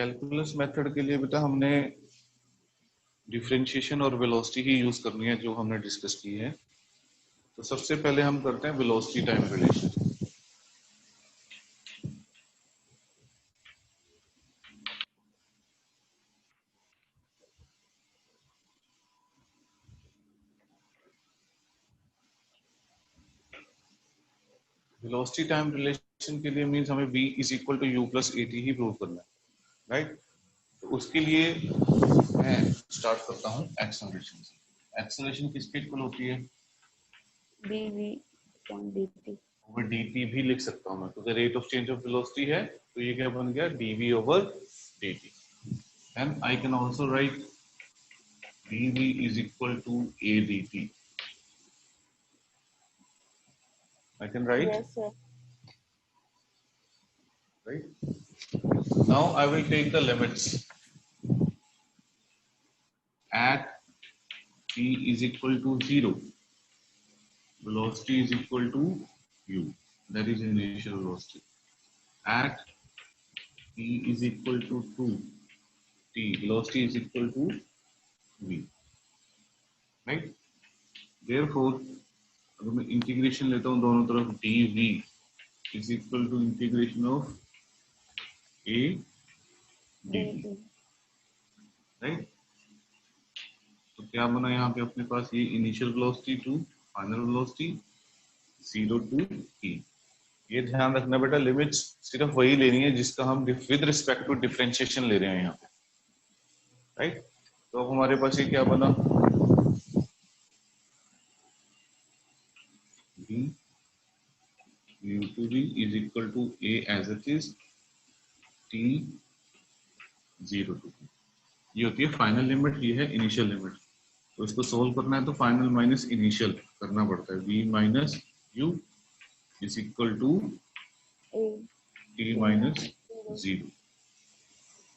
Calculus method के लिए बेटा हमने डिफरेंशिएशन और वेलोसिटी ही यूज करनी है जो हमने डिस्कस की है। तो सबसे पहले हम करते हैं velocity time relation. Velocity time relation के लिए मींस हमें v is equal to u plus at ही प्रूव करना है, राइट। तो उसके लिए मैं स्टार्ट करता हूँ एक्सेलरेशन से। एक्सेलरेशन किसके इक्वल होती है? dv upon dt। Over dt भी लिख सकता हूँ मैं, तो rate of change of velocity है, तो ये क्या बन गया dv over dt। And I can also right dv is equal to a dt. I can write, Yes, sir. right? Now I will take the limits at t is equal to 0. Velocity is equal to u. That is initial velocity. At t is equal to 2, t velocity is equal to v, right? Therefore, अगर मैं integration लेता हूँ दोनों तरफ, dv is equal to integration of a dt, right? तो क्या बना यहाँ पे अपने पास, ये initial velocity to final velocity 0 to t। ये ध्यान रखना बेटा, लिमिट्स सिर्फ वही लेनी है जिसका हम विद रिस्पेक्ट टू डिफरेंशिएशन ले रहे हैं यहाँ पे, राइट। तो अब हमारे पास ये क्या बना, v u to v is equal to a as it is t 0 to t। ये होती है फाइनल लिमिट, ये है इनिशियल लिमिट। तो इसको सोल्व करना है तो फाइनल माइनस इनिशियल करना पड़ता है, v minus u is equal to a t minus 0।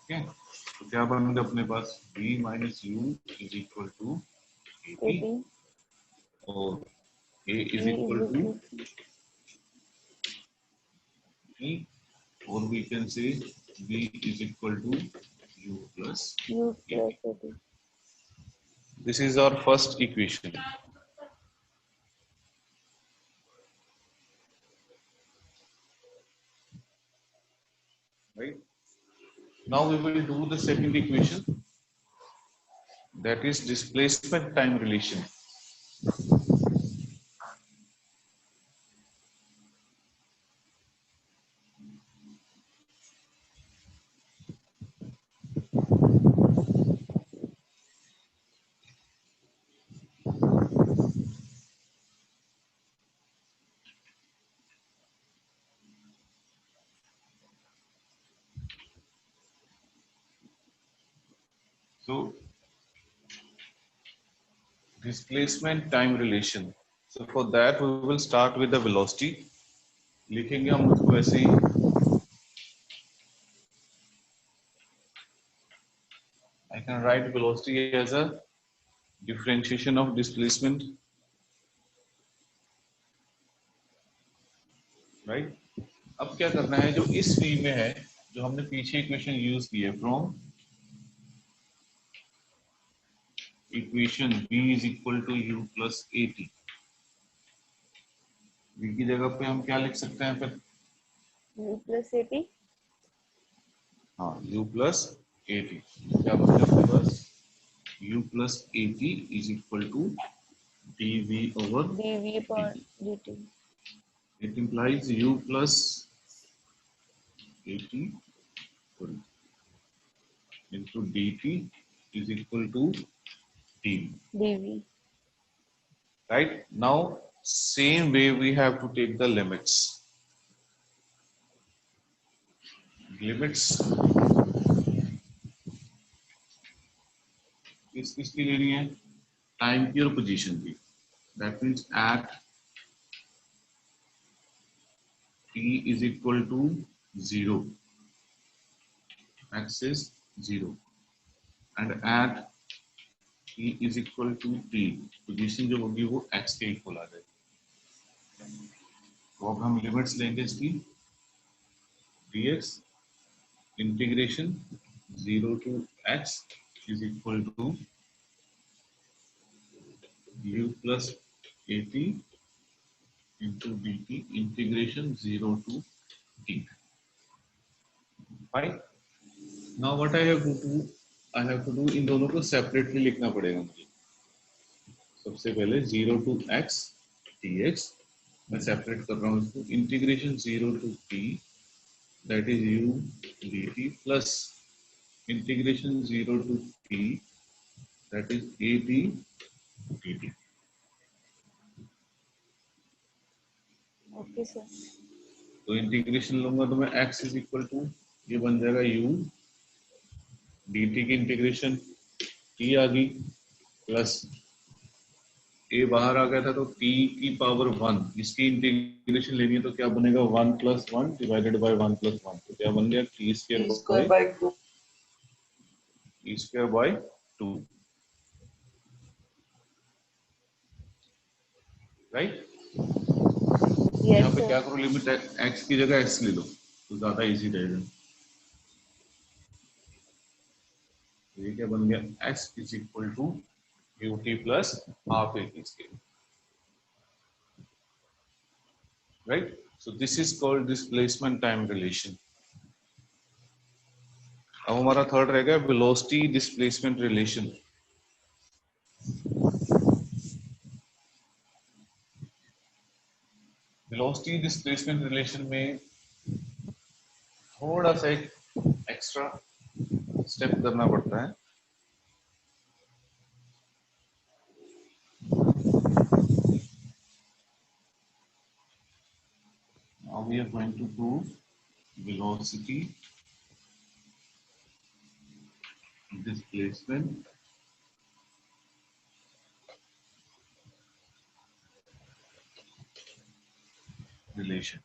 ठीक है, तो क्या बनेगा अपने पास, v minus u is equal to a t, 80 और a is v equal is to equal e, और we can say v is equal to u plus u a plus t। 80। This is our first equation, right? Now we will do the second equation, that is displacement time relation। So displacement time relation, so for that we will start with the velocity। लिखेंगे हम उसको ऐसे ही, I can write velocity as a differentiation of displacement, right? अब क्या करना है, जो इस v में है, जो हमने पीछे इक्वेशन यूज की है, from equation v is equal to u plus a t, v की जगह पे हम क्या लिख सकते हैं फिर, u plus 80 हाँ u प्लस ए टी। क्या बचा अपने पास, u plus a t is equal to dv over dv upon dt। dt। It implies u plus a t into dt is equal to dv, dv right? Now same way we have to take the limits। Limits किसकी लेनी है, time की और position की। That means at t is equal to 0, x is 0, and at t is equal to t, position जो होगी वो x के इक्वल आ जाएगी। तो अब हम लिमिट्स लेंगे इसकी, dx integration 0 to x is equal to u plus at into dt integration 0 to t. Fine. Now what I have to do, इन दोनों को separately लिखना पड़ेगा मुझे. सबसे पहले 0 to x dx मैं सेपरेट कर रहा हूँ इसको. Integration 0 to t that is u dt plus integration 0 to t that is at dt. Okay sir. तो इंटीग्रेशन लूंगा तो मैं x इज इक्वल टू ये बन जाएगा u dt की इंटीग्रेशन t आ गई प्लस a बाहर आ गया था तो t की पावर 1 इसकी इंटीग्रेशन लेनी है तो क्या बनेगा 1 + 1 डिवाइडेड बाय 1 + 1 तो क्या बन गया t square by 2 t square by 2 right. यहाँ यस पे सर. क्या करो लिमिट x की जगह x ले लो तो ज्यादा इजी रहेगा. ये क्या बन गया x is equal to ut plus half at square. Right? So this is called displacement time relation. अब हमारा थर्ड रहेगा velocity displacement relation. Velocity displacement relation में थोड़ा सा एक एक्स्ट्रा स्टेप करना पड़ता है. Now we are going to prove velocity displacement relation.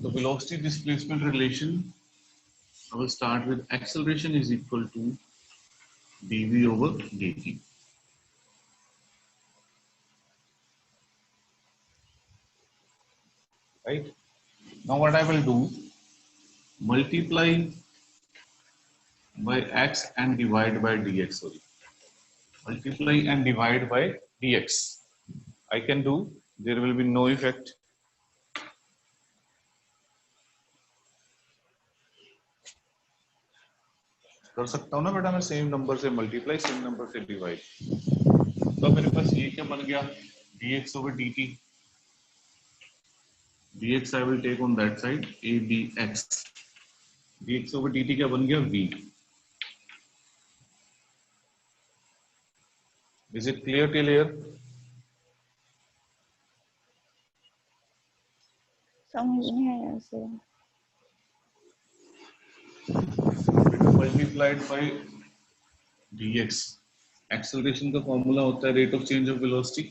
The velocity displacement relation, I will start with acceleration is equal to dv over dt. Right? Now what I will do, multiply by x and divide by dx. Sorry, multiply and divide by dx. I can do. There will be no effect. कर सकता हूँ ना बेटा मैं same number से multiply same number से divide. तो मेरे पास ये क्या बन गया dx over dt. dx I will take on that side a dx. dx over dt क्या बन गया v. Is it clear till here? समझ नहीं आया sir. Multiplied by dx. Acceleration का फॉर्मूला होता है rate of change of velocity.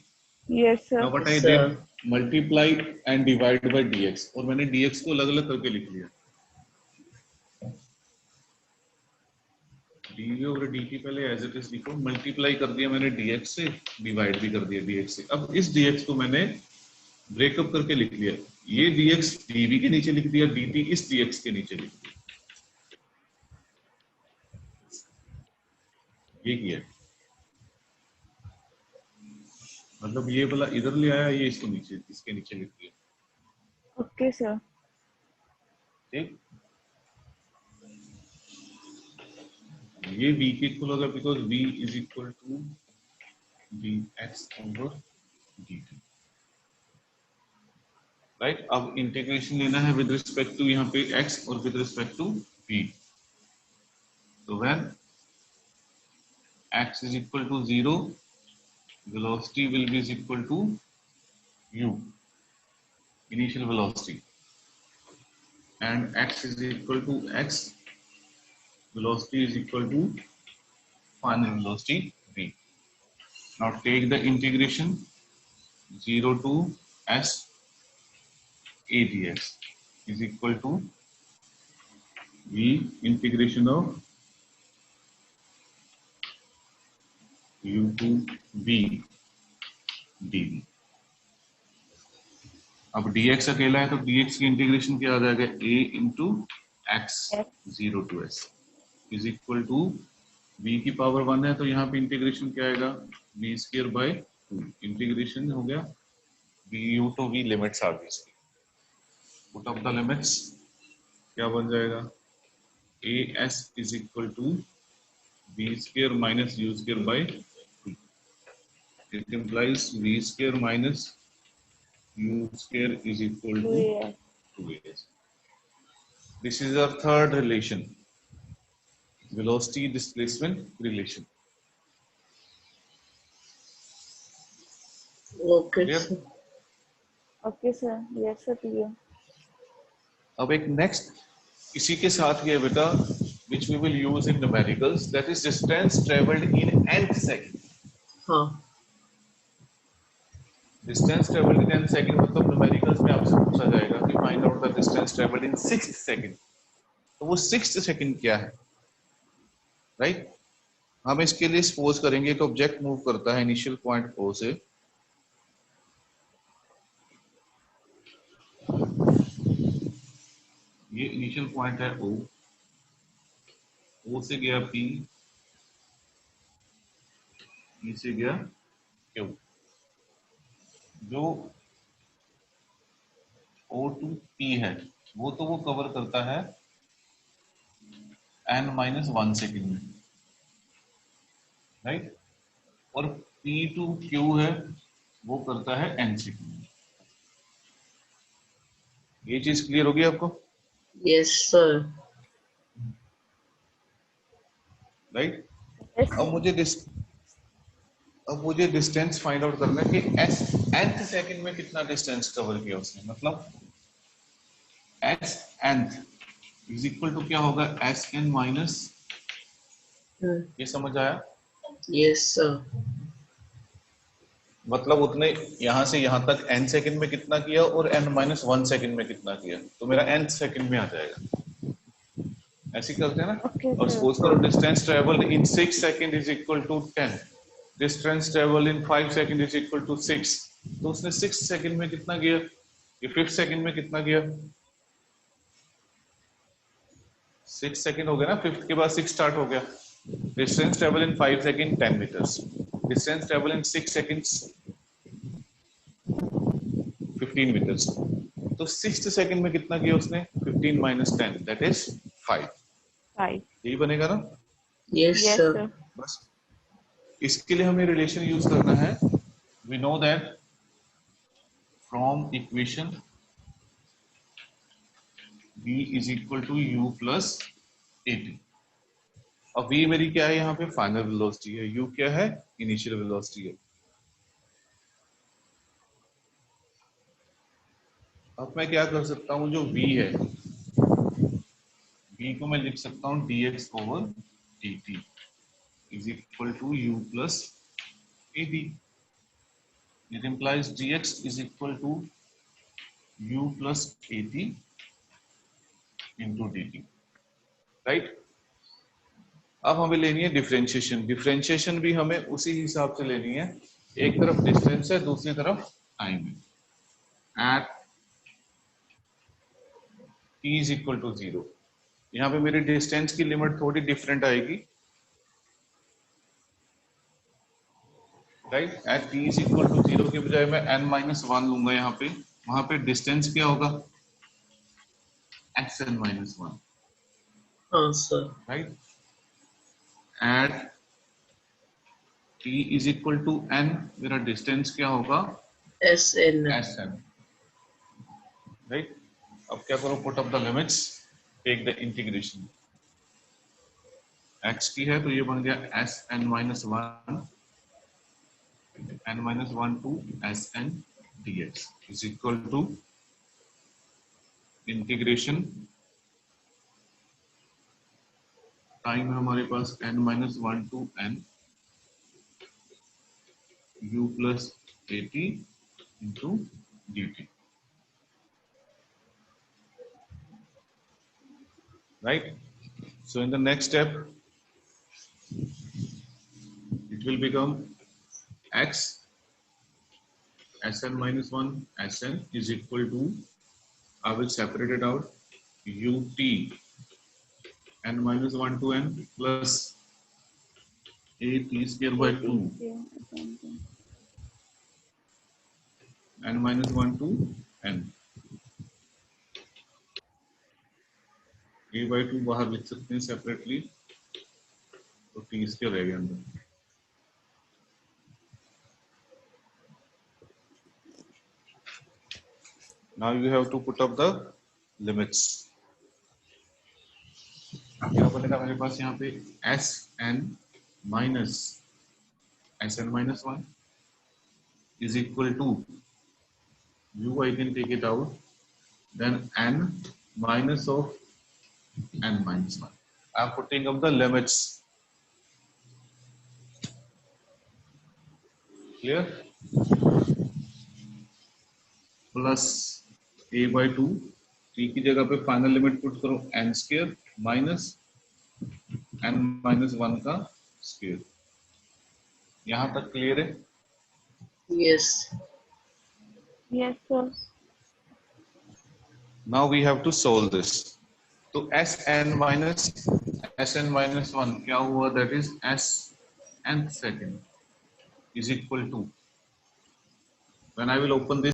Yes sir. Now what I did, multiply and divide by dx. और मैंने dx को अलग-अलग करके लिख लिया. dv over dt पहले as it is लिखो, multiply कर दिया मैंने dx से, divide भी कर दिया dx से. अब इस dx को मैंने ब्रेकअप करके लिख लिया. ये dx dv के नीचे लिख दिया, dt इस dx के नीचे लिख दिया. ये किया. मतलब ये वाला इधर ले आया, ये इसको नीचे इसके नीचे लिख दिया. Okay sir. ठीक. ये v के इक्वल होगा because v is equal to dx over dt. Right. अब इंटीग्रेशन लेना है विद रिस्पेक्ट टू यहाँ पे x और विद रिस्पेक्ट टू v. तो when x is equal to 0, velocity will be is equal to u, initial velocity, and x is equal to x, velocity is equal to final velocity v. Now take the integration 0 to s a dx is equal to v integration of u to v dv. अब dx अकेला है तो dx की integration क्या आ जाएगा, a into x X 0 to s is equal to b की power 1 है तो यहाँ पे इंटीग्रेशन क्या आएगा, b स्क्वायर बाय 2 इंटीग्रेशन हो गया bu to v लिमिट्स आ गई इसकी, पुट अप द लिमिट्स क्या बन जाएगा, as is equal to b square minus u square by 2. It implies v square minus u square is equal to 2AX. 2as. This is our third relation, velocity displacement relation. Okay, Clear? sir. Okay, sir. Yes, sir. Clear. अब एक next इसी के साथ ये बेटा which we will use in numericals, that is distance traveled in nth second. हाँ Distance traveled in nth second मतलब numericals में आपसे पूछा जाएगा कि find out the distance traveled in sixth second. तो वो sixth second क्या है, राइट हम इसके लिए सपोज करेंगे कि ऑब्जेक्ट मूव करता है इनिशियल पॉइंट O से ये इनिशियल पॉइंट है O, O से गया P, P से गया Q, जो O to P है वो तो वो कवर करता है n-1 सेकेंड में, राइट और P to Q है वो करता है n सेकेंड में। ये चीज क्लियर होगी आपको, yes sir. राइट Yes, अब sir. मुझे डिस्टेंस फाइंड आउट करना है कि s nth सेकंड में कितना डिस्टेंस कवर किया उसने, मतलब s nth is equal to क्या होगा, s n माइनस, ये समझ आया, Yes sir. मतलब उतने यहां से यहां तक n सेकंड में कितना किया और n-1 सेकंड में कितना किया, तो मेरा nth सेकंड में आ जाएगा, ऐसे ही करते हैं ना। Okay, और sir. सपोज करो distance travelled in 6 second is equal to 10, distance travelled in 5 second is equal to 6, तो उसने 6 सेकंड में कितना किया, ये 5th सेकंड में कितना किया, 6 सेकंड हो गया ना, 5th के बाद 6 स्टार्ट हो गया, distance travel in 5 second 10 metres, distance travel in 6 seconds 15 metres, तो 6th सेकंड में कितना किया उसने, 15 माइनस 10 दैट इज 5, 5. यही बनेगा ना। Yes Yes, sir. sir. बस इसके लिए हमें रिलेशन यूज करना है, we know that from equation v is equal to u plus at, और v मेरी क्या है यहाँ पे, फाइनल वेलोसिटी है, u क्या है, इनिशियल वेलोसिटी है। अब मैं क्या कर सकता हूँ, जो v है v को मैं लिख सकता हूँ dx over dt is equal to u plus ad, it implies dx is equal to u plus ad into dt, right. अब हमें लेनी है डिफरेंशिएशन, डिफरेंशिएशन भी हमें उसी हिसाब से लेनी है, एक तरफ डिस्टेंस है दूसरी तरफ टाइम है, at t is equal to 0, यहाँ पे मेरी डिस्टेंस की लिमिट थोड़ी डिफरेंट आएगी, right, at t is equal to 0 के बजाय मैं n-1 लूंगा यहाँ पे, वहां पे डिस्टेंस क्या होगा, xn-1, हाँ sir. Right, at t is equal to n मेरा डिस्टेंस क्या होगा, SN. sn, right. अब क्या करो, put up the limits, take the integration, x की है तो ये बन गया sn-1 n-1 to sn dx is equal to integration, time है हमारे पास n-1 to n u plus at into dt, right? So in the next step it will become x Sn minus 1 Sn is equal to, I will separate it out, ut n minus 1 to n plus a t square by 2 n minus 1 to n. a by 2 बाहर लिख सकते हैं separately, तो t square रहेगा अंदर. Now you have to put up the limits. क्या बनेगा मेरे पास यहाँ पे Sn minus Sn minus 1 is equal to u, I can take it out, then n minus of n minus 1. I am putting up the limits. Clear? Plus a by 2, t की जगह पे final limit put करो n square minus n minus 1 का square. यहाँ तक clear है? Yes. Yes, sir. Now we have to solve this. तो Sn minus 1 क्या हुआ? That is Sn second is equal to, when I will open this